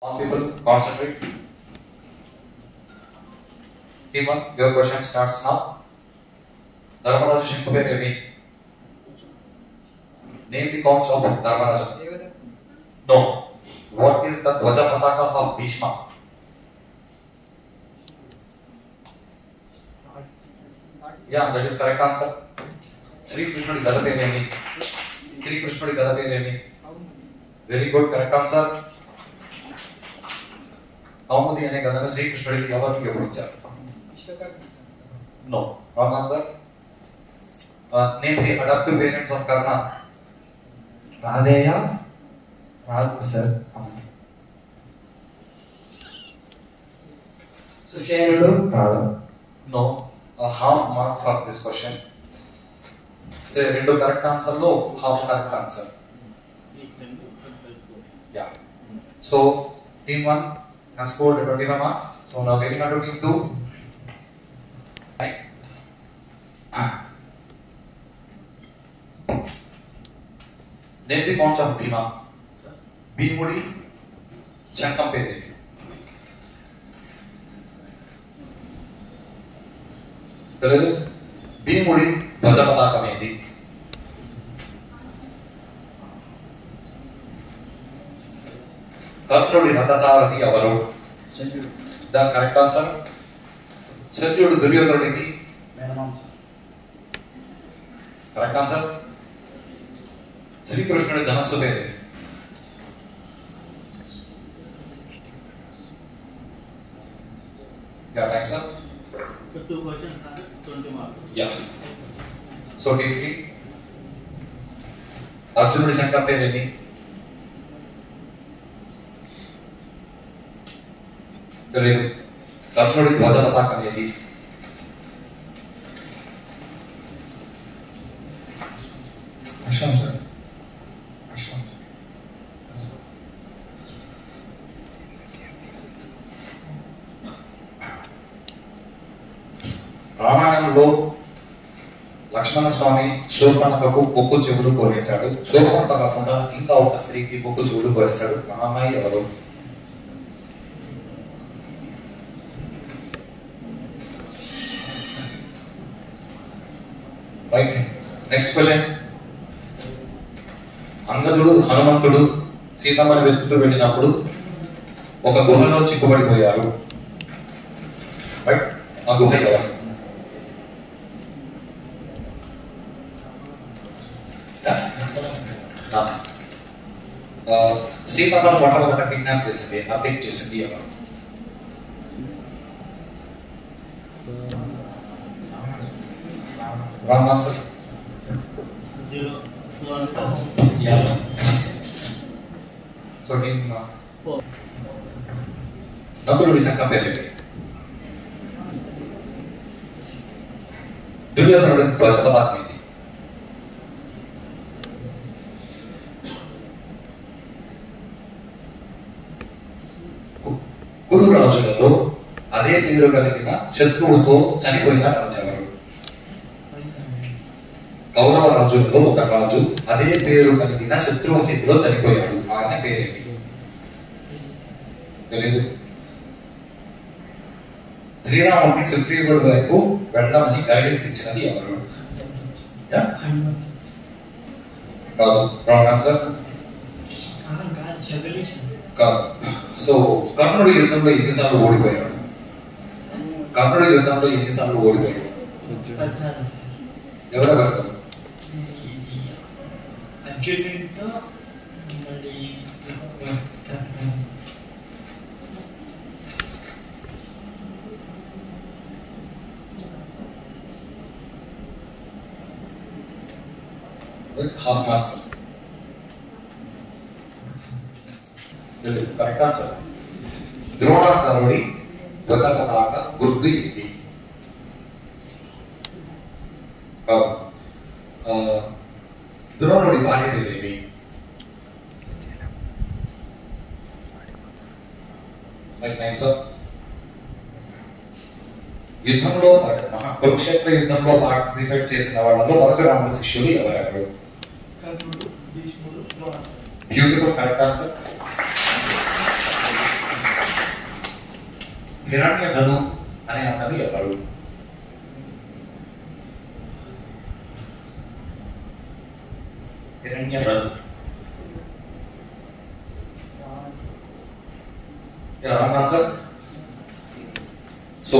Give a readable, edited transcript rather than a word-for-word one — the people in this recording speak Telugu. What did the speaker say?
All people concentrate. Team 1, your question starts now. Dharmaraja Shinkuberi, name the counts of Dharmaraja. No. What is the Dwaja Pataka of Bhishma? Yeah, that is correct answer. Sri Krishnudi Gada Peremi. Sri Krishnudi Gada Peremi. Very good, correct answer. Kaumudi ane gadana Sri Krishnudi evaru icharu? No, wrong answer. Name the adoptive parents of Karna. Radeya, Rad sir. Sushenudu, Rada. No, a half mark for this question. Say rendu correct answer lo half correct answer. Yeah. So team 1 has scored 25 marks. So now getting on to team 2. Right. Name the counts of Bhima. Bhimudi Chankampedi. Telugu భీముడి ధ్వజ పతాకం ఏది? కర్ణుడి రథసారథి ఎవరు? The correct answer. శల్యుడు దుర్యోధనుడికి కరెక్ట్ ఆన్సర్. శ్రీకృష్ణుడి ధనస్సు పేరు? Yeah, thanks sir. So 2 questions are 20 marks. Yeah. So team 3. Arjunudi Shankar పేరేమి? Telugu కర్ణుడి ధ్వజ పతాకం ఏది? Ashram sir. Ashram. రామాయణంలో లక్ష్మణ స్వామి శూర్పణఖకు ముక్కు చెవులు కోసేశాడు. శూర్పణఖ కాకుండా ఇంకా ఒక స్త్రీకి ముక్కు చెవులు కోసేశాడు. ఆ అమ్మాయి ఎవరు? రైట్. Next question. అంగదుడు హనుమంతుడు సీతమ్మని వెతుకుతూ వెళ్ళినప్పుడు ఒక గుహలో చిక్కుబడిపోయారు. రైట్. ఆ గుహ ఎవరు? సీతమ్మను మొట్టమొదట కిడ్నాప్ చేసింది, అప్డేట్ చేసింది ఎవరు? Wrong answer. 0 2 answer. Yeah. So team 4. నకులుడి శంఖం పేరు? దుర్యోధనుడి ధ్వజ పతాకం ఏది? కురు రాజులలో అదే పేరు కలిగిన శత్రువుతో చనిపోయిన రాజు ఎవరు? కౌరవ రాజులలో ఒక రాజు అదే పేరు కలిగిన శత్రువు చేతిలో చనిపోయాడు. ఆయన పేరేంటి? తెలీదు. శ్రీరాముడికి సుగ్రీవుడి వైపు వెళ్ళమని గైడెన్స్ ఇచ్చినది ఎవరు? కాదు, రాంగ్ ఆన్సర్. కాదు. సో కర్ణుడు యుద్ధంలో ఎన్నిసార్లు ఓడిపోయాడు? కర్ణుడు యుద్ధంలో ఎన్నిసార్లు ఓడిపోయాడు? ఎవరెవరు? half marks. Correct answer. ద్రోణాచార్యుడి ధ్వజ పతాక గుర్తు ఇది? ద్రోణుడి భార్య పేరేమి? యుద్ధంలో కురుక్షేత్ర యుద్ధంలో పార్టిసిపేట్ చేసిన వాళ్ళలో పరశురాముడి శిష్యులు ఎవరెవరు? Beautiful, correct answer. హిరణ్యధను అనే అన్నది ఎవరు? హిరణ్యధను. Wrong answer. సో